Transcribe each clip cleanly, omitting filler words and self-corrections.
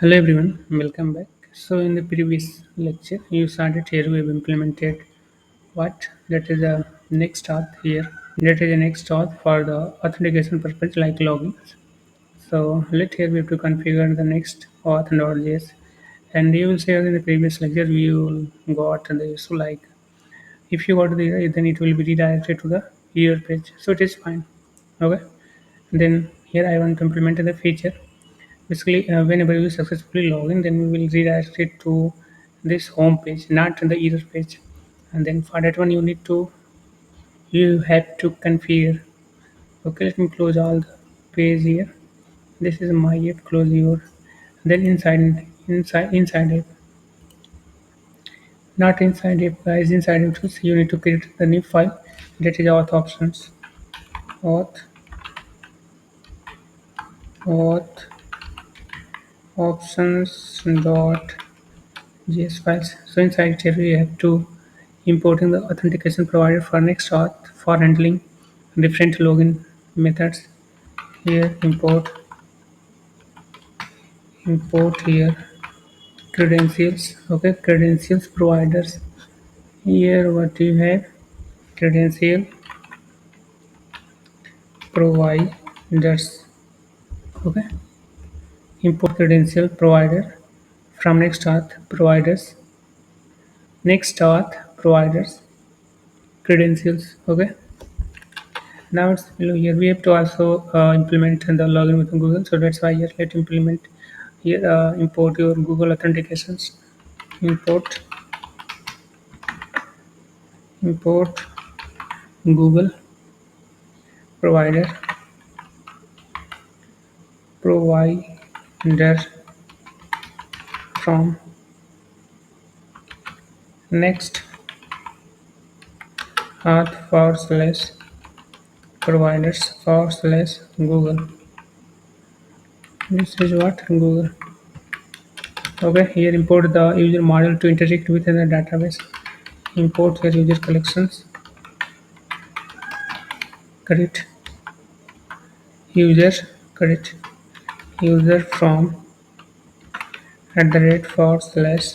Hello everyone, welcome back. So in the previous lecture, you started here we have implemented what that is a next auth here. That is a next auth for the authentication purpose like logins. So let here we have to configure the next auth Node.js, and you will see in the previous lecture we will got the issue like if you go to the error, then it will be redirected to the error page. So it is fine. Okay. Then here I want to implement the feature. Basically, whenever you successfully log in, then we will redirect it to this home page, not the error page. And then for that one, you have to configure. Okay, let me close all the page here. This is my app. Close your. Then inside app, not inside app, guys. Inside app, so you need to create the new file. That is auth options. Auth auth options dot JS files. So inside here we have to importing the authentication provider for Next.auth for handling different login methods. Here import here credentials. Okay, credentials providers. Here what you have credential providers. Okay, import credential provider from Next.auth providers credentials. Okay. Now it's below here. We have to also implement the login with Google. So that's why here let implement here import your Google authentications. Import import Google provider provider from next auth forward slash providers forward slash Google. This is what Google. Okay, here import the user model to interact with the database. Import your user collections. Correct. User correct. User from @ forward slash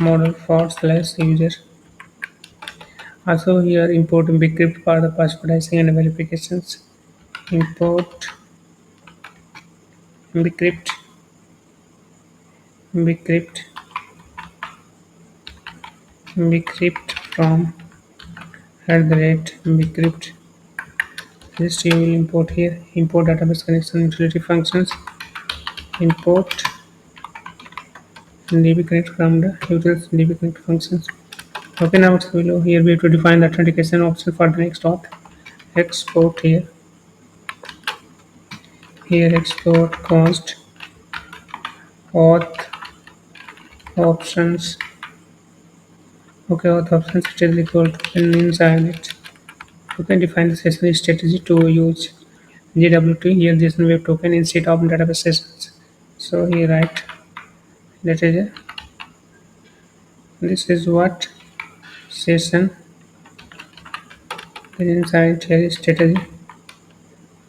model forward slash user. Also here import bcrypt for the passwordizing and verifications. Import bcrypt bcrypt bcrypt from @bcrypt. This you will import here. Import database connection utility functions. Import dbconnect from the utils dbconnect functions. Okay, now it's below here we have to define the authentication option for the next auth. Export here. Here export const auth options. Okay, auth options is equal to and inside it. You can define the session strategy to use JWT. Here this web token instead of database sessions. So here write that is this is what session is inside here is strategy.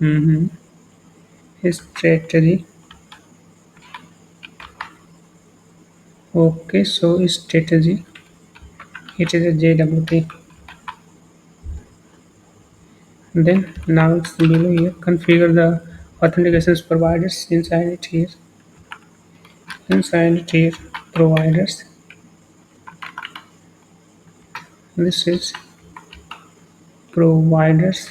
Mm-hmm. Strategy. Okay, so strategy. It is a JWT. Then now it's below here. Configure the authentications providers inside it here. Inside it here providers. This is providers.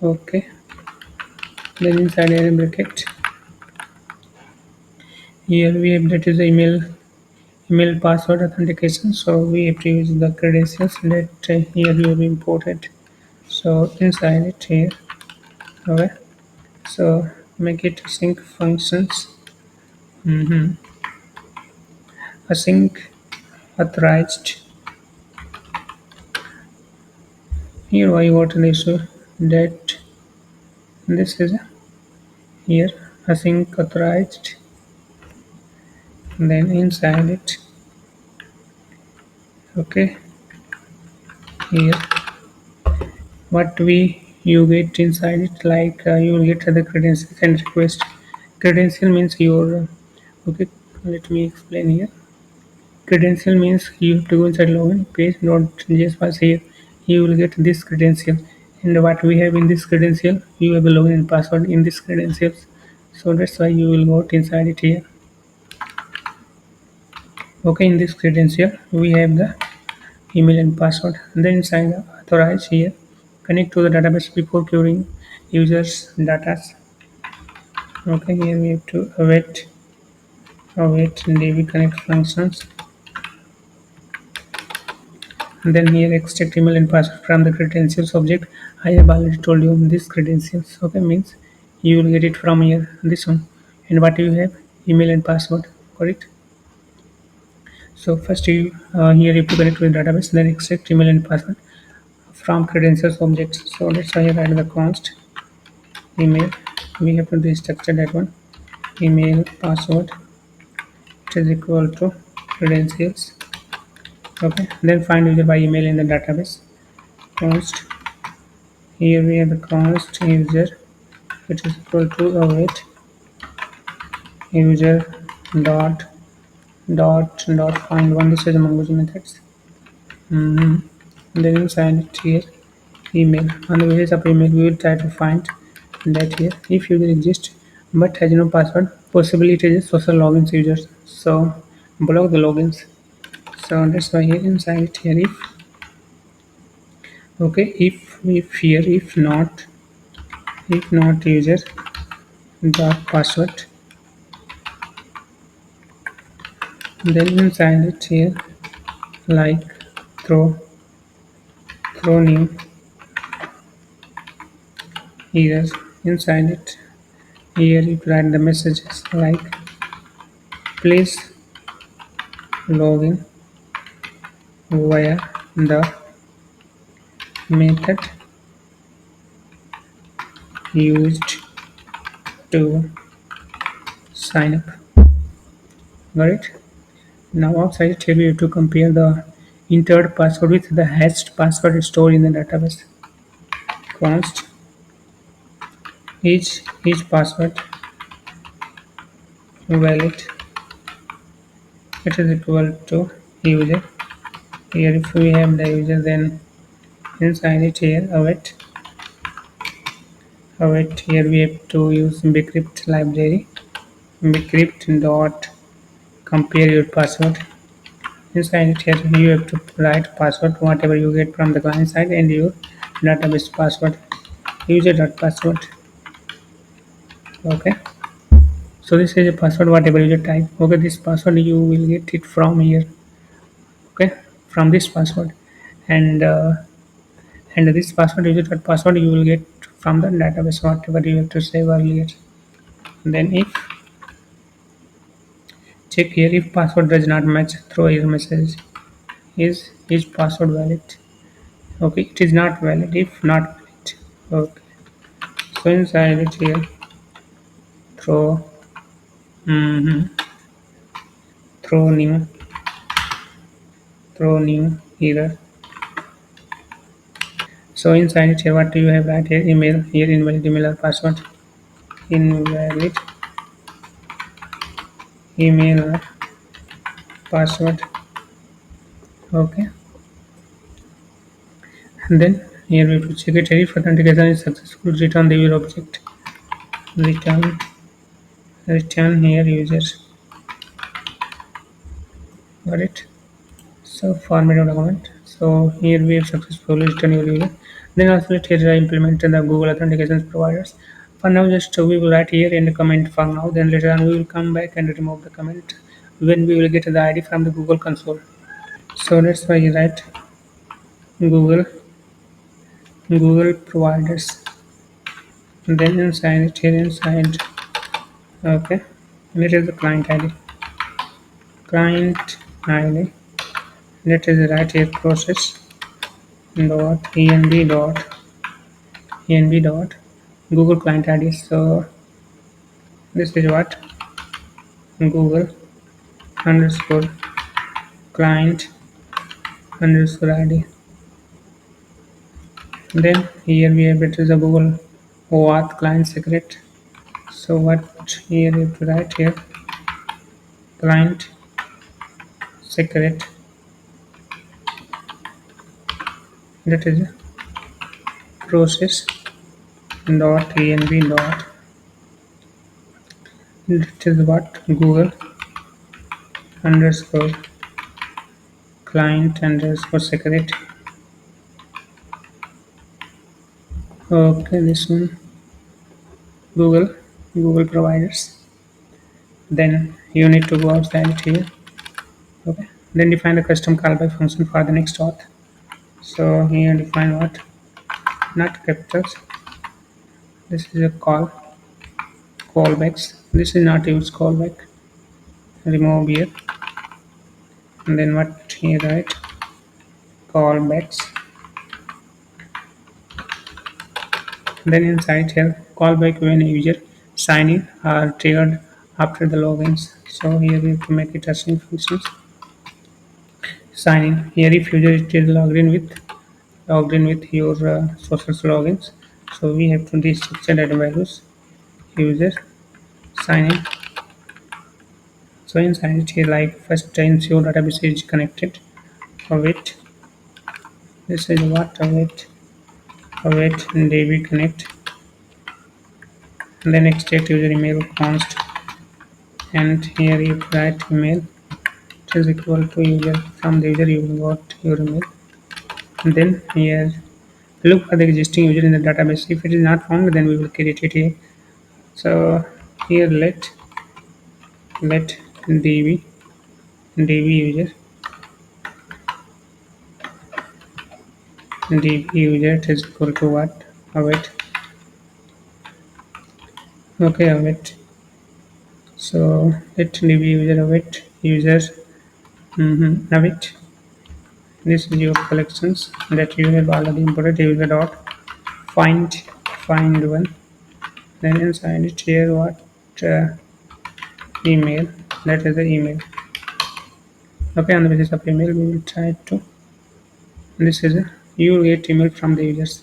Okay. Then inside here bracket. Here we have that is the email password authentication. So we have to use the credentials that here we have imported. So inside it here. Okay. So make it async functions. Async authorized. Here I got an issue that this is here async authorized. Then inside it. Okay. Here what we you get inside it like you will get the credentials and request Credential means your okay. Let me explain here. Credential means you have to go inside login page. Not just pass here. You will get this credential, and what we have in this credential, you have a login and password in this credentials. So that's why you will go inside it here. Okay, in this credential, we have the email and password. And then inside the authorize here, connect to the database before querying users' data. Okay, here we have to await DB connect functions. And then here extract email and password from the credentials object. I have already told you this credentials. Okay, means you will get it from here this one. And what you have email and password, correct? So first you here you have to connect with database, then extract email and password from credentials objects. So let's say write the const email. We have to destructure that one. Email password it is equal to credentials. Okay. Then find user by email in the database. Const here we have the const user which is equal to await user dot dot find one. This is the MongoDB methods. Mhm. Then inside it here email. On the basis of email, we will try to find that here if user exists but has no password. Possibly it is a social logins user. So block the logins. So that's why here inside it here if here if not user dot password, then inside it here like throw new error inside it here you write the messages like please login via the method used to sign up. Got it? Now outside it here we have to compare the entered password with the hashed password stored in the database. Const each password valid it is equal to user. Here if we have the user then inside it here await here we have to use bcrypt library bcrypt dot compare your password. Inside it here you have to write password whatever you get from the client side and your database password user dot password. Okay, so this is a password whatever you type. Okay, this password you will get it from here. Okay, from this password and this password user dot password you will get from the database whatever you have to save earlier. Then if check here if password does not match throw error message is password valid. Okay, it is not valid if not valid. Okay, so inside it here throw mhm, throw new error. So inside it here what do you have right here email here invalid email or password invalid email or password. Okay, and then here we have to check it if authentication is successful return the user object return here users. Got it? So format of document. So here we have successfully written your user. Then also let here I implement the Google authentication providers. For now, just we will write here in the comment for now. Then later on we will come back and remove the comment when we will get the ID from the Google console. So that's why you write Google providers. Then inside it here inside okay. And it is the client ID. Client ID. Let us write here process dot env dot Google client ID. So this is what Google underscore client underscore ID. Then here we have it is a Google OAuth client secret. So what here you have to write here, client secret, that is process dot env dot, that is what, Google underscore client underscore secret. Okay, this one, Google, Google providers. Then you need to go outside it here. Okay. Then define the custom callback function for the next auth. So here define what? Not capitals. This is a callbacks. This is not use callback. Remove here. And then what here, right? Callbacks. Then inside here, callback when a user sign in are triggered after the logins. So here we have to make it as in functions. Sign in. Here if user is logged in with your social logins. So we have to destructure data values user sign in. So inside it here, like first ensure database is connected. Await. This is what, await DB connect. And then extract user email const, and here you write email, it is equal to user, from the user you got your email. And then here look for the existing user in the database. If it is not found, then we will create it here. So here let db user, it is equal to what, await. Okay, await. So let db user await user, await. This is your collections that you have already imported. User dot find one. Then inside it here what, uh, email, that is the email. Okay, on the basis of email we will try to, this is a, you will get email from the users.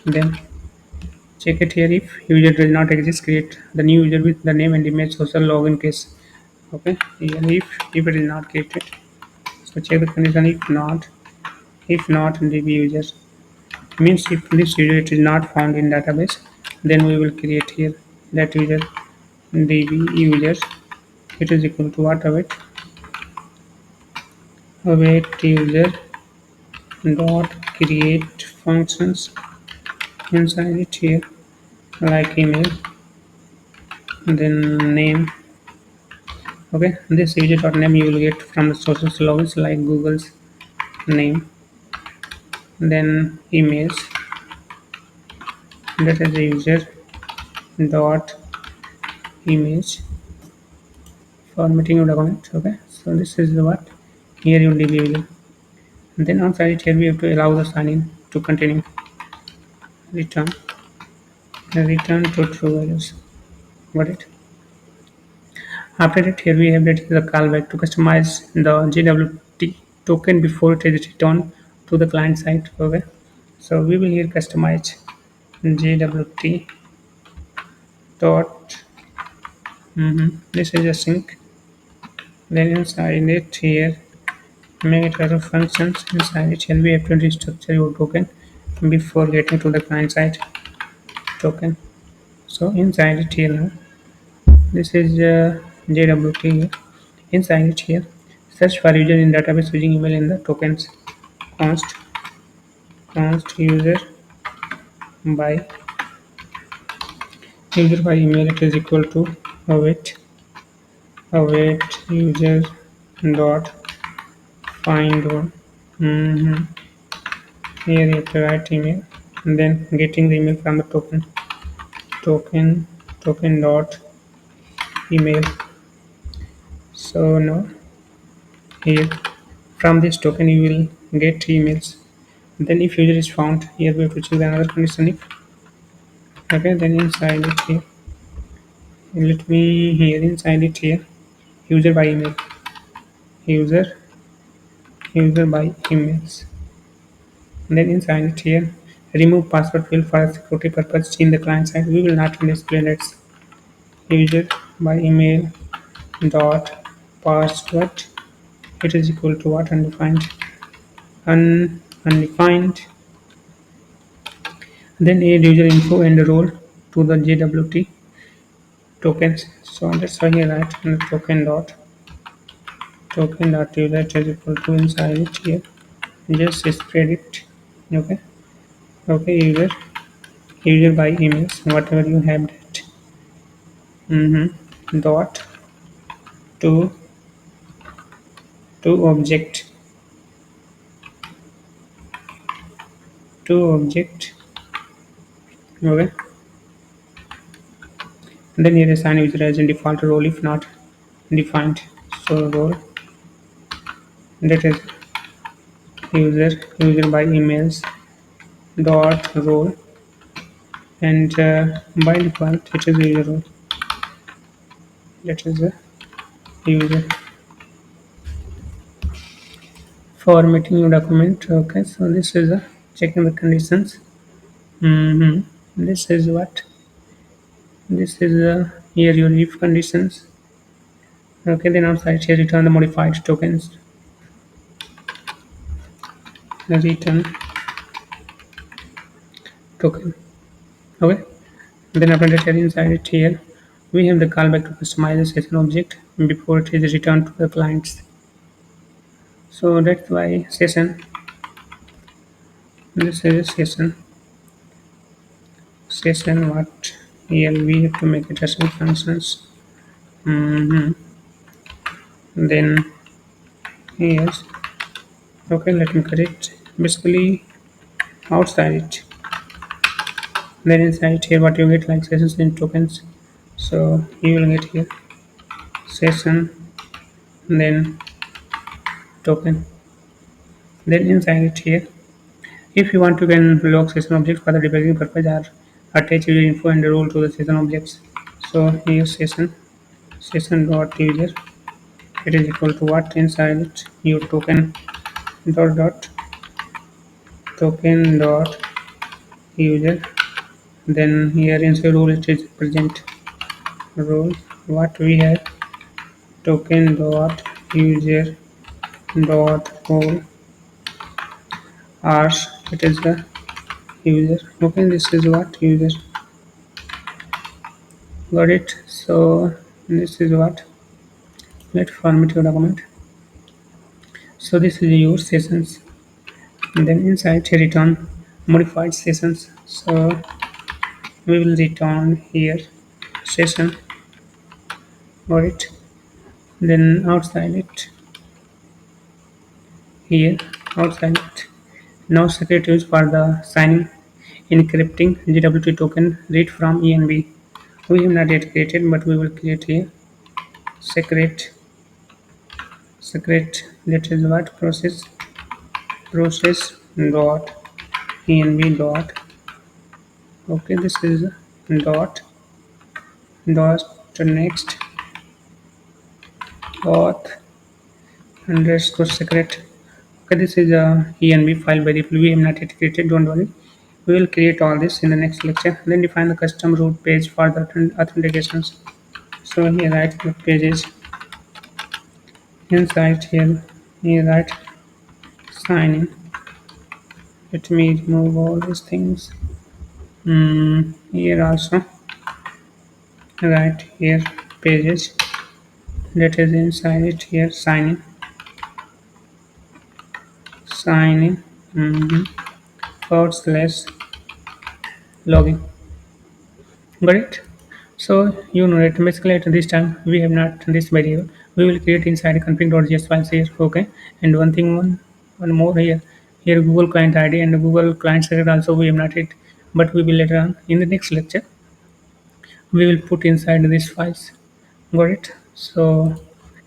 Then check it here, if user does not exist, create the new user with the name and image social login case. Okay, here if it is not created, so check the condition. If not db user, means if this user it is not found in database, then we will create here that user db users, it is equal to what, await user dot create functions inside it here, like email, then name. Okay, this user dot name you will get from the sources logins like Google's name. Then image, that is the user dot image, formatting your document. Okay, so this is the what, here you will db user. And then outside it here we have to allow the sign in to continue. Return to true values. Got it? After that, here we have that is the callback to customize the JWT token before it is returned to the client side. Okay, so we will here customize JWT dot. This is a sync. Then inside it here, make it as a functions. Inside it here we have to restructure your token before getting to the client side token. So inside it here now, this is JWT. Inside it here, search for user in database using email in the tokens const by user by email, it is equal to await user dot find one. Here you have to write email and then getting the email from the token dot email. So now here from this token you will get emails. Then if user is found, here we have to choose another condition if. Okay, then inside it here, let me here inside it here, user by email, user by emails. And then inside it here, remove password field for security purpose in the client side. We will not display that. user by email dot password, it is equal to what? Undefined. Then add user info and role to the JWT tokens. So that's why here write the token dot user is equal to inside it here. Just spread it. Okay. Okay, user by emails, whatever you have that. Dot to object object. Okay. And then here assign user as a default role if not defined. So role that is user by emails dot role, and by default it is user role, that is the user. Formatting your document. Okay, so this is checking the conditions. This is what? This is here your if conditions. Okay, then outside here return the modified tokens. Return token. Okay, then after that here inside it here we have the callback to customize the session object before it is returned to the clients. So that's why session. This is session what? Here we have to make it as some functions. Then yes. Okay, let me correct. Basically outside it. Then inside here what you get like sessions and tokens. So you will get here session, then token. Then inside it here, if you want, you can log session object for the debugging purpose or attach user info and role to the session objects. So here session dot user, it is equal to what? Inside it your token dot token dot user. Then here inside role it is present role. What we have? Token dot user dot role r, it is the user. Okay, this is what? User. Got it. So this is what? Let's format your document. So this is your sessions, and then inside here return modified sessions. So we will return here session. Got it. Then outside it here, outside it now secret use for the signing encrypting JWT token read from env. We have not yet created, but we will create here secret that is what? Process dot env dot. Okay, this is dot next auth underscore secret. Okay, this is a env file variable we have not yet created. Don't worry, we will create all this in the next lecture. Then define the custom root page for the authentications. So here write the pages inside here write sign in. Let me remove all these things. Here also write here pages, that is inside it here sign in /login. Got it. So you know that basically at this time we have not this variable. We will create inside config.js files here. Okay, and one more here. Here Google client ID and Google client secret also we have not hit, but we will later on in the next lecture we will put inside these files. Got it. So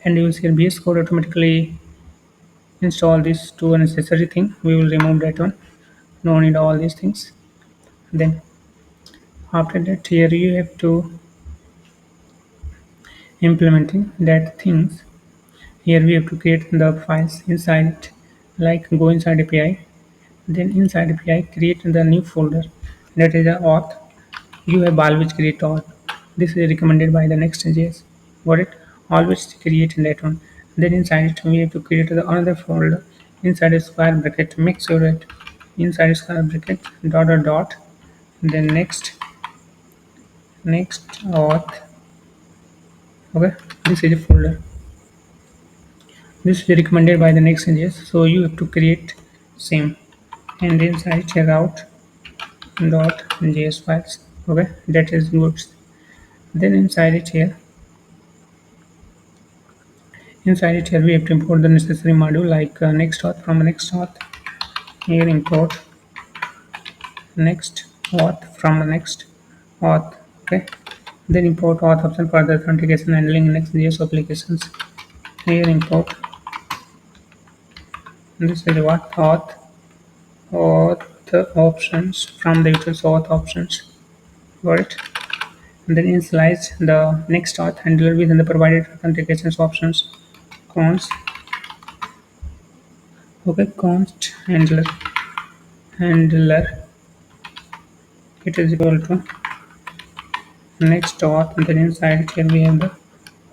and you will see VS Code automatically install these two unnecessary thing. We will remove that one. No need all these things. Then after that here you have to implementing that things. Here we have to create the files inside it, like go inside API. Then inside API create the new folder, that is the auth. You have always create auth. This is recommended by the Next.js. Got it? Always create in that one. Then inside it we have to create the another folder inside a square bracket. Make sure that inside a square bracket dot then next auth. Okay, this is a folder. This is recommended by the Next.js. So you have to create same and inside check out .js files. Okay, that is good. Then inside it here we have to import the necessary module like Next.auth from Next.auth. Here import Next.auth from Next.auth. Okay, then import auth option for the authentication handling Next.js applications. Here import this is what auth options from the user's auth options. Got it? And then initialize the Next.auth handler within the provided authentication options. Const okay const handler it is equal to Next.auth and then inside it here we have the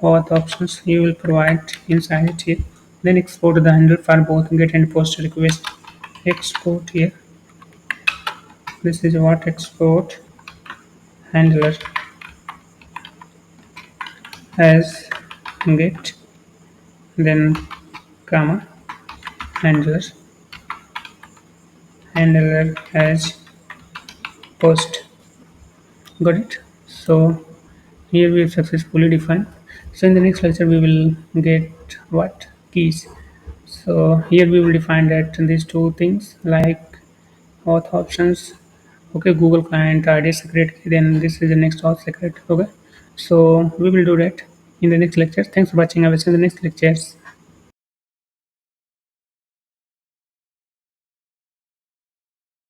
auth options you will provide inside it here. Then export the handle for both get and post request. Export here. This is what export handler as get then comma handler as post. Got it? So here we have successfully defined. So in the next lecture we will get what keys. So here we will define that these two things like auth options. Okay, Google client ID secret. Then this is the next auth secret. Okay, so we will do that in the next lecture. Thanks for watching. I will see you in the next lectures.